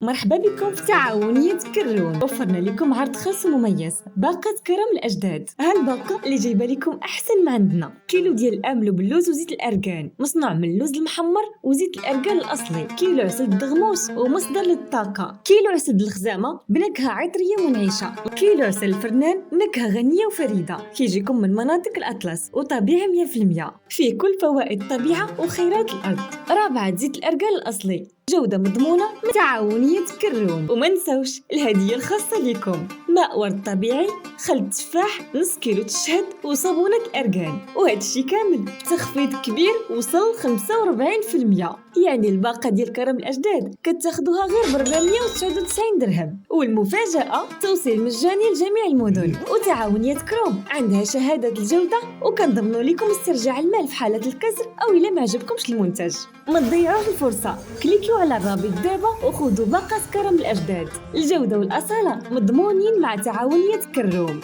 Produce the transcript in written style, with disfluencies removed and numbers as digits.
مرحبا بكم في تعاونية كرون. وفرنا لكم عرض خاص ومميز، باقة كرم الأجداد. هالباقة اللي جايبه لكم أحسن ما عندنا: كيلو ديال الأملو باللوز وزيت الأركان مصنوع من اللوز المحمر وزيت الأركان الأصلي، كيلو عسل الدغموس ومصدر للطاقة، كيلو عسل الخزامة بنكهة عطرية منعشة، كيلو عسل الفرنان نكهة غنية وفريدة، كيجيكم من مناطق الأطلس وطبيعي 100%، فيه كل فوائد الطبيعة وخيرات الأرض. رابعة زيت الأركان الأصلي، جودة مضمونة من تعاونية كرون. وما نساوش الهدية الخاصة لكم: ماء ورد طبيعي، خل تفاح، نص كيلو تشهد وصابونة الأركان. وهذا الشي كامل تخفيض كبير وصل 45%. يعني الباقة ديال كرم الأجداد كتاخدوها غير ب 499 درهم. والمفاجأة توصيل مجاني لجميع المدن. وتعاونية كروم عندها شهادة الجودة وكنضمنوا لكم استرجاع المال في حالة الكسر أو إلا ما عجبكمش المنتج. ما تضيعوش الفرصة، كليكيو على الرابط دابا وخذوا باقة كرم الأجداد. الجودة والأصالة مضمونين مع تعاونية كروم.